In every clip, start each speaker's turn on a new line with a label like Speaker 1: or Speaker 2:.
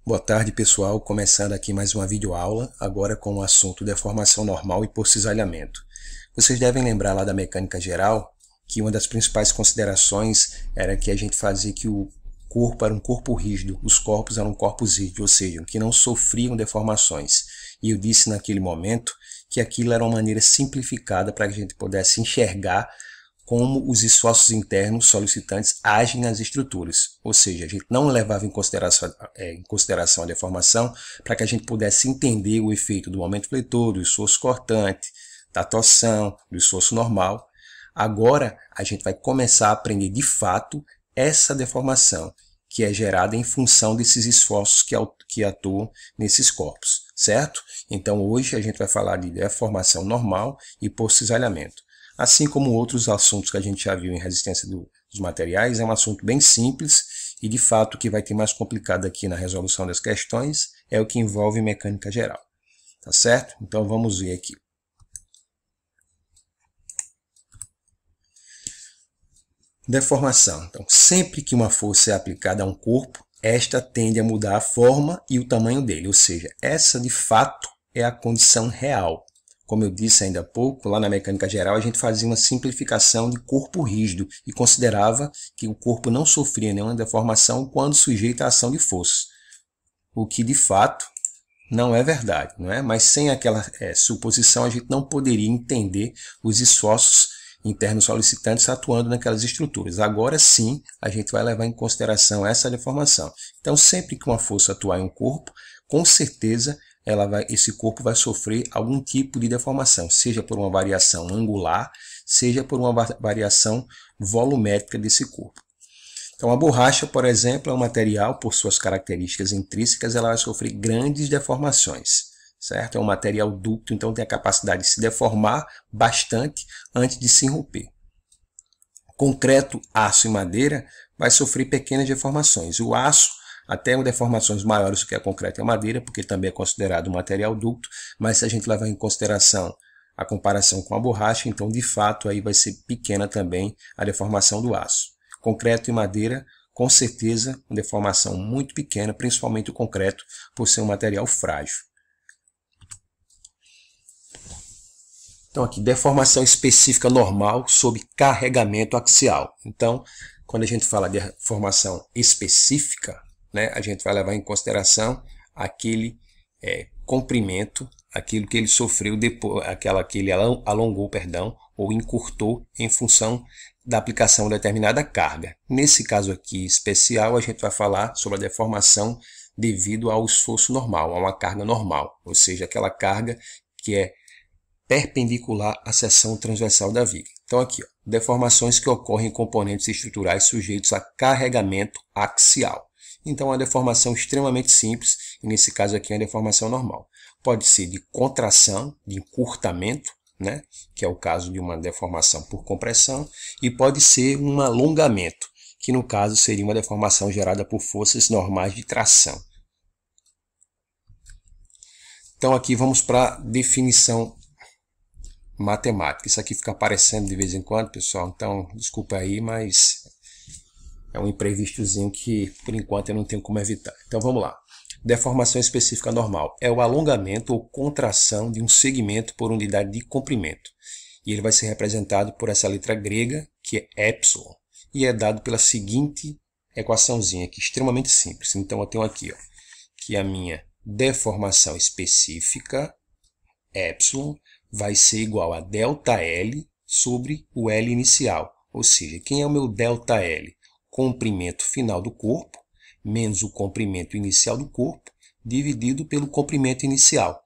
Speaker 1: Boa tarde, pessoal. Começando aqui mais uma videoaula, agora com o assunto deformação normal e por cisalhamento. Vocês devem lembrar lá da mecânica geral que uma das principais considerações era que a gente fazia que o corpo era um corpo rígido, os corpos eram corpos rígidos, ou seja, que não sofriam deformações. E eu disse naquele momento que aquilo era uma maneira simplificada para que a gente pudesse enxergar como os esforços internos solicitantes agem nas estruturas. Ou seja, a gente não levava em consideração a deformação para que a gente pudesse entender o efeito do momento fletor, do esforço cortante, da torção, do esforço normal. Agora, a gente vai começar a aprender de fato essa deformação, que é gerada em função desses esforços que atuam nesses corpos, certo? Então, hoje a gente vai falar de deformação normal e por cisalhamento. Assim como outros assuntos que a gente já viu em resistência dos materiais, é um assunto bem simples e, de fato, o que vai ter mais complicado aqui na resolução das questões é o que envolve mecânica geral. Tá certo? Então, vamos ver aqui. Deformação. Então, sempre que uma força é aplicada a um corpo, esta tende a mudar a forma e o tamanho dele, ou seja, essa, de fato, é a condição real. Como eu disse ainda há pouco, lá na mecânica geral a gente fazia uma simplificação de corpo rígido e considerava que o corpo não sofria nenhuma deformação quando sujeito à ação de força. O que de fato não é verdade, não é? Mas sem aquela suposição a gente não poderia entender os esforços internos solicitantes atuando naquelas estruturas. Agora sim a gente vai levar em consideração essa deformação. Então sempre que uma força atuar em um corpo, com certeza esse corpo vai sofrer algum tipo de deformação, seja por uma variação angular, seja por uma variação volumétrica desse corpo. Então a borracha, por exemplo, é um material, por suas características intrínsecas, ela vai sofrer grandes deformações, certo? É um material dúctil, então tem a capacidade de se deformar bastante antes de se romper. Concreto, aço e madeira vai sofrer pequenas deformações. O aço até deformações maiores do que a concreto e a madeira, porque também é considerado um material ducto, mas se a gente levar em consideração a comparação com a borracha, então de fato aí vai ser pequena também a deformação do aço. Concreto e madeira, com certeza, uma deformação muito pequena, principalmente o concreto, por ser um material frágil. Então aqui, deformação específica normal sob carregamento axial. Então, quando a gente fala de deformação específica, a gente vai levar em consideração aquele comprimento, aquilo que ele sofreu depois, que ele alongou, ou encurtou em função da aplicação de determinada carga. Nesse caso aqui especial, a gente vai falar sobre a deformação devido ao esforço normal, a uma carga normal, ou seja, aquela carga que é perpendicular à seção transversal da viga. Então aqui, deformações que ocorrem em componentes estruturais sujeitos a carregamento axial. Então, é uma deformação extremamente simples, e nesse caso aqui é uma deformação normal. Pode ser de contração, de encurtamento, que é o caso de uma deformação por compressão, e pode ser um alongamento, que no caso seria uma deformação gerada por forças normais de tração. Então, aqui vamos para a definição matemática. Isso aqui fica aparecendo de vez em quando, pessoal, então desculpa aí, mas é um imprevistozinho que, por enquanto, eu não tenho como evitar. Então, vamos lá. Deformação específica normal é o alongamento ou contração de um segmento por unidade de comprimento. E ele vai ser representado por essa letra grega, que é epsilon. E é dado pela seguinte equaçãozinha aqui, extremamente simples. Então, eu tenho aqui, que a minha deformação específica, epsilon, vai ser igual a ΔL sobre o L inicial. Ou seja, quem é o meu ΔL? Comprimento final do corpo, menos o comprimento inicial do corpo, dividido pelo comprimento inicial.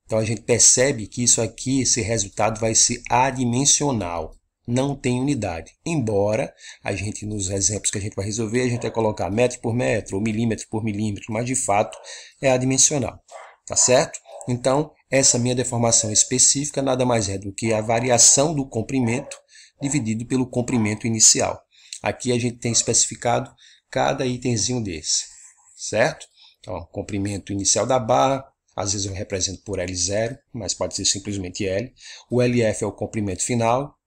Speaker 1: Então, a gente percebe que isso aqui, esse resultado vai ser adimensional, não tem unidade. Embora, a gente, nos exemplos que a gente vai resolver, a gente vai colocar metro por metro ou milímetro por milímetro, mas de fato é adimensional. Tá certo? Então, essa minha deformação específica nada mais é do que a variação do comprimento dividido pelo comprimento inicial. Aqui a gente tem especificado cada itemzinho desse, certo? Então, comprimento inicial da barra, às vezes eu represento por L0, mas pode ser simplesmente L. O LF é o comprimento final.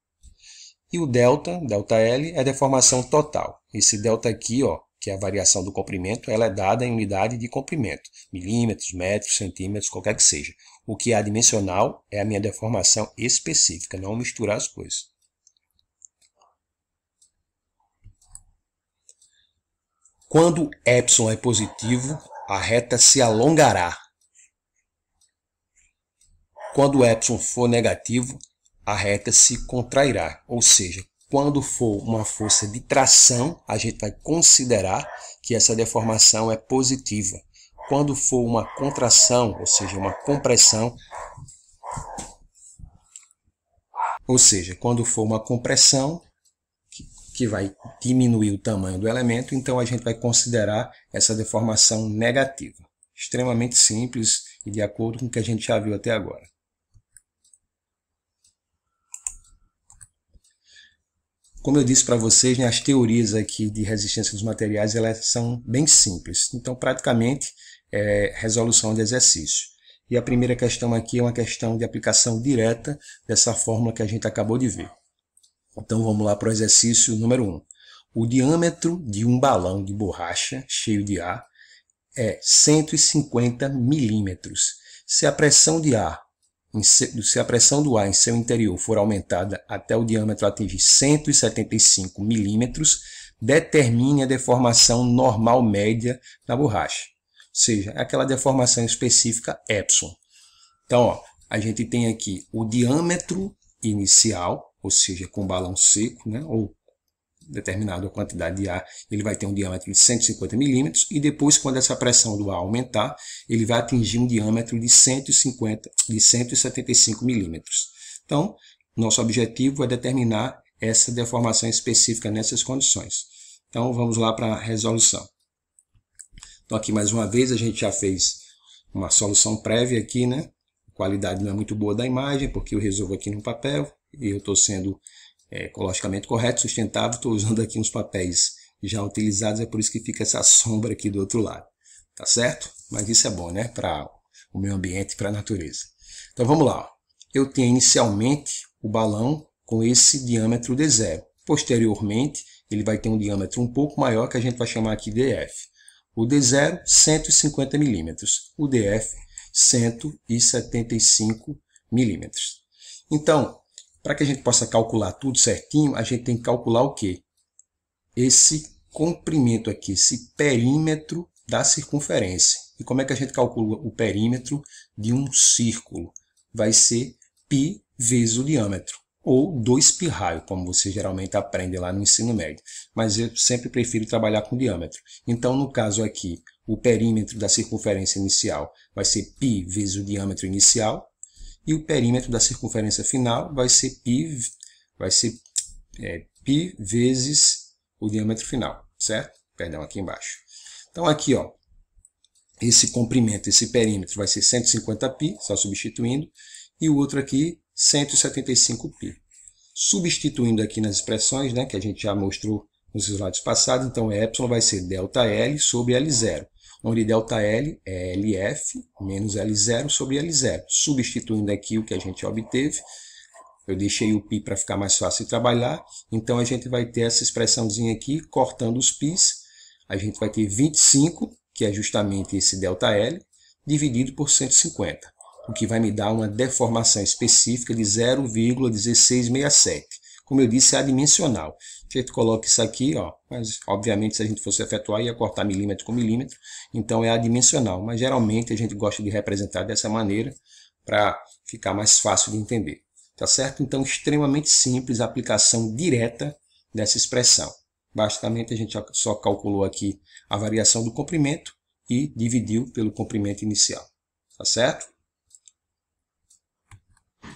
Speaker 1: E o delta, ΔL, é a deformação total. Esse delta aqui, que é a variação do comprimento, ela é dada em unidade de comprimento, milímetros, metros, centímetros, qualquer que seja. O que é adimensional é a minha deformação específica, não misturar as coisas. Quando epsilon é positivo, a reta se alongará. Quando epsilon for negativo, a reta se contrairá, ou seja, quando for uma força de tração, a gente vai considerar que essa deformação é positiva. Quando for uma contração, ou seja, uma compressão, quando for uma compressão que vai diminuir o tamanho do elemento, então a gente vai considerar essa deformação negativa. Extremamente simples e de acordo com o que a gente já viu até agora. Como eu disse para vocês, né, as teorias aqui de resistência dos materiais elas são bem simples. Então, praticamente, é resolução de exercício. E a primeira questão aqui é uma questão de aplicação direta dessa fórmula que a gente acabou de ver. Então, vamos lá para o exercício número 1. O diâmetro de um balão de borracha cheio de ar é 150 milímetros. Se a pressão do ar em seu interior for aumentada até o diâmetro atingir 175 milímetros, determine a deformação normal média da borracha. Ou seja, é aquela deformação específica epsilon. Então, ó, a gente tem aqui o diâmetro inicial, ou seja, com balão seco, né, ou determinada quantidade de ar, ele vai ter um diâmetro de 150 milímetros, e depois, quando essa pressão do ar aumentar, ele vai atingir um diâmetro de 175 milímetros. Então, nosso objetivo é determinar essa deformação específica nessas condições. Então, vamos lá para a resolução. Então, aqui mais uma vez, a gente já fez uma solução prévia aqui, né? A qualidade não é muito boa da imagem, porque eu resolvo aqui no papel, e eu estou sendo ecologicamente correto, sustentável, estou usando aqui uns papéis já utilizados, é por isso que fica essa sombra aqui do outro lado, tá certo? Mas isso é bom, né? Para o meio ambiente e para a natureza. Então vamos lá, eu tenho inicialmente o balão com esse diâmetro D0, posteriormente ele vai ter um diâmetro um pouco maior que a gente vai chamar aqui DF. O D0, 150 milímetros, o DF, 175 milímetros. Então, para que a gente possa calcular tudo certinho, a gente tem que calcular o quê? Esse comprimento aqui, esse perímetro da circunferência. E como é que a gente calcula o perímetro de um círculo? Vai ser π vezes o diâmetro, ou 2π², como você geralmente aprende lá no ensino médio. Mas eu sempre prefiro trabalhar com diâmetro. Então, no caso aqui, o perímetro da circunferência inicial vai ser π vezes o diâmetro inicial, e o perímetro da circunferência final vai ser π vezes o diâmetro final, certo? Perdão, aqui embaixo. Então aqui, ó, esse comprimento, esse perímetro vai ser 150π, só substituindo, e o outro aqui 175π. Substituindo aqui nas expressões, né, que a gente já mostrou nos slides passados, então epsilon vai ser ΔL sobre L0. Onde ΔL é LF menos L0 sobre L0. Substituindo aqui o que a gente obteve, eu deixei o π para ficar mais fácil de trabalhar, então a gente vai ter essa expressãozinha aqui, cortando os π's, a gente vai ter 25, que é justamente esse ΔL, dividido por 150, o que vai me dar uma deformação específica de 0,1667. Como eu disse, é adimensional. A gente coloca isso aqui, ó, mas obviamente se a gente fosse efetuar ia cortar milímetro com milímetro, então é adimensional, mas geralmente a gente gosta de representar dessa maneira para ficar mais fácil de entender, tá certo? Então extremamente simples a aplicação direta dessa expressão. Basicamente a gente só calculou aqui a variação do comprimento e dividiu pelo comprimento inicial, tá certo?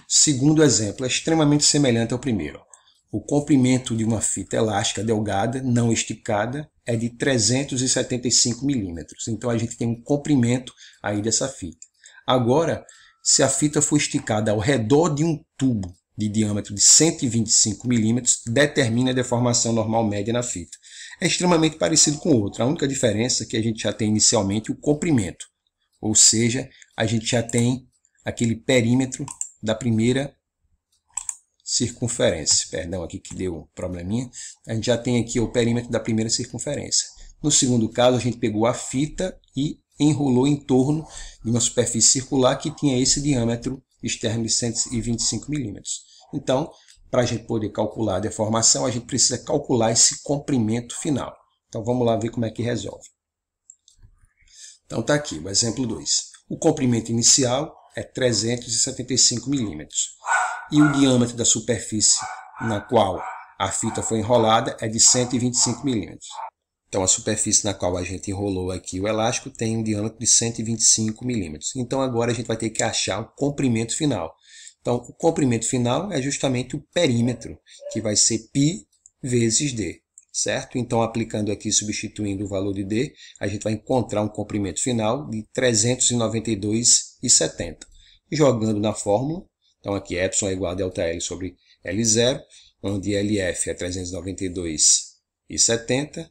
Speaker 1: Segundo exemplo é extremamente semelhante ao primeiro. O comprimento de uma fita elástica delgada, não esticada, é de 375 milímetros. Então, a gente tem um comprimento aí dessa fita. Agora, se a fita for esticada ao redor de um tubo de diâmetro de 125 milímetros, determina a deformação normal média na fita. É extremamente parecido com o outro. A única diferença é que a gente já tem inicialmente o comprimento. Ou seja, a gente já tem aquele perímetro da primeira circunferência, perdão aqui que deu um probleminha, a gente já tem aqui o perímetro da primeira circunferência. No segundo caso, a gente pegou a fita e enrolou em torno de uma superfície circular que tinha esse diâmetro externo de 125 milímetros. Então, para a gente poder calcular a deformação, a gente precisa calcular esse comprimento final. Então, vamos lá ver como é que resolve. Então, está aqui o exemplo 2. O comprimento inicial é 375 milímetros. E o diâmetro da superfície na qual a fita foi enrolada é de 125 milímetros. Então, a superfície na qual a gente enrolou aqui o elástico tem um diâmetro de 125 milímetros. Então, agora a gente vai ter que achar o comprimento final. Então, o comprimento final é justamente o perímetro, que vai ser π vezes d, certo? Então, aplicando aqui, substituindo o valor de d, a gente vai encontrar um comprimento final de 392,70. Jogando na fórmula, então aqui epsilon é igual a ΔL sobre L0, onde LF é 392,70,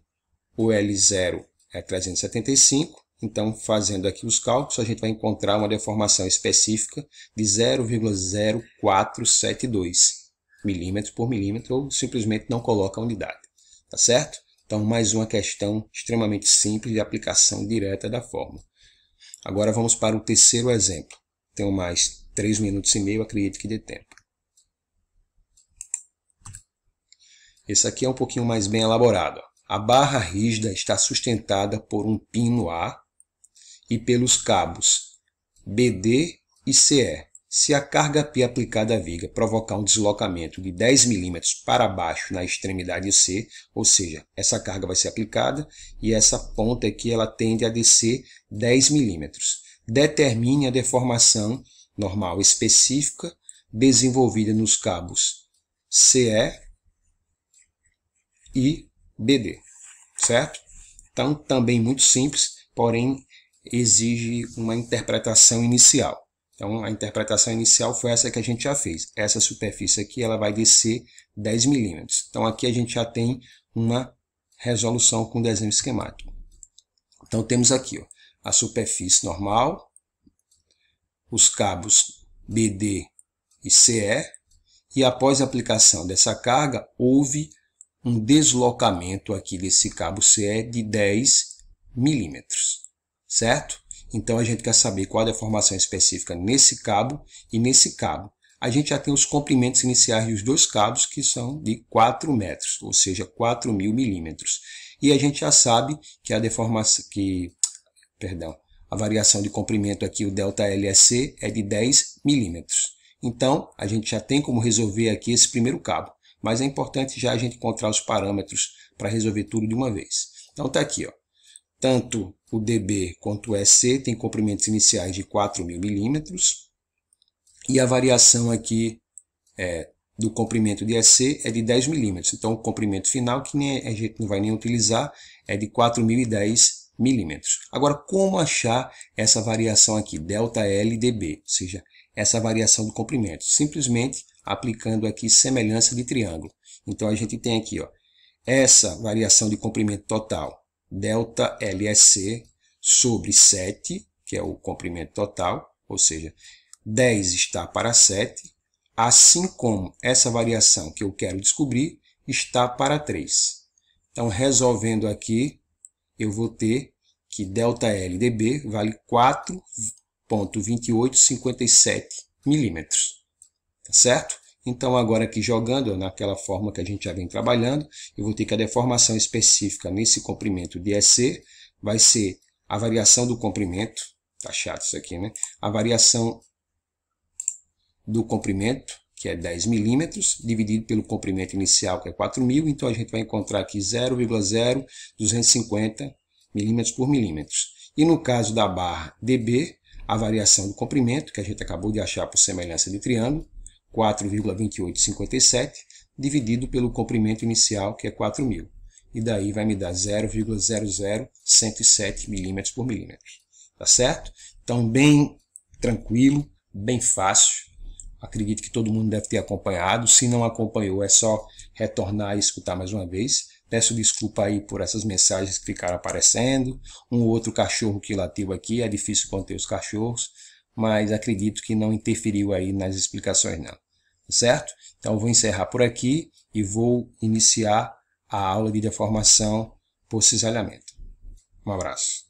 Speaker 1: o L0 é 375, então fazendo aqui os cálculos, a gente vai encontrar uma deformação específica de 0,0472 milímetros por milímetro, ou simplesmente não coloca a unidade, tá certo? Então, mais uma questão extremamente simples de aplicação direta da fórmula. Agora vamos para o terceiro exemplo. Tenho mais 3 minutos e meio, acredito que dê tempo. Esse aqui é um pouquinho mais bem elaborado. A barra rígida está sustentada por um pino A e pelos cabos BD e CE. Se a carga P aplicada à viga provocar um deslocamento de 10 mm para baixo na extremidade C, ou seja, essa carga vai ser aplicada e essa ponta aqui ela tende a descer 10 mm. Determine a deformação normal específica desenvolvida nos cabos CE e BD, certo? Então, também muito simples, porém exige uma interpretação inicial. Então, a interpretação inicial foi essa que a gente já fez. Essa superfície aqui ela vai descer 10 milímetros. Então, aqui a gente já tem uma resolução com desenho esquemático. Então, temos aqui ó, a superfície normal, os cabos BD e CE, e após a aplicação dessa carga, houve um deslocamento aqui desse cabo CE de 10 milímetros, certo? Então, a gente quer saber qual a deformação específica nesse cabo e nesse cabo. A gente já tem os comprimentos iniciais dos dois cabos, que são de 4 metros, ou seja, 4.000 milímetros. E a gente já sabe que a a variação de comprimento aqui, o ΔLSC, é de 10 milímetros. Então, a gente já tem como resolver aqui esse primeiro cabo. Mas é importante já a gente encontrar os parâmetros para resolver tudo de uma vez. Então, está aqui, ó. Tanto o DB quanto o EC tem comprimentos iniciais de 4.000 milímetros. E a variação aqui do comprimento de EC é de 10 milímetros. Então, o comprimento final, que a gente não vai nem utilizar, é de 4.010 milímetros. Agora, como achar essa variação aqui, ΔL/dB, ou seja, essa variação do comprimento? Simplesmente aplicando aqui semelhança de triângulo. Então, a gente tem aqui ó, essa variação de comprimento total, ΔLSC sobre 7, que é o comprimento total, ou seja, 10 está para 7, assim como essa variação que eu quero descobrir está para 3. Então, resolvendo aqui, eu vou ter que ΔL/dB vale 4,2857 milímetros. Tá certo? Então, agora aqui jogando naquela forma que a gente já vem trabalhando, eu vou ter que a deformação específica nesse comprimento de EC vai ser a variação do comprimento, tá chato isso aqui, né? A variação do comprimento, que é 10 milímetros, dividido pelo comprimento inicial, que é 4.000, então a gente vai encontrar aqui 0,0250 milímetros por milímetros. E no caso da barra dB, a variação do comprimento, que a gente acabou de achar por semelhança de triângulo, 4,2857, dividido pelo comprimento inicial, que é 4.000. E daí vai me dar 0,00107 milímetros por milímetro. Tá certo? Então, bem tranquilo, bem fácil. Acredito que todo mundo deve ter acompanhado. Se não acompanhou, é só retornar e escutar mais uma vez. Peço desculpa aí por essas mensagens que ficaram aparecendo. Um ou outro cachorro que latiu aqui, é difícil conter os cachorros, mas acredito que não interferiu aí nas explicações não. Certo? Então eu vou encerrar por aqui e vou iniciar a aula de deformação por cisalhamento. Um abraço.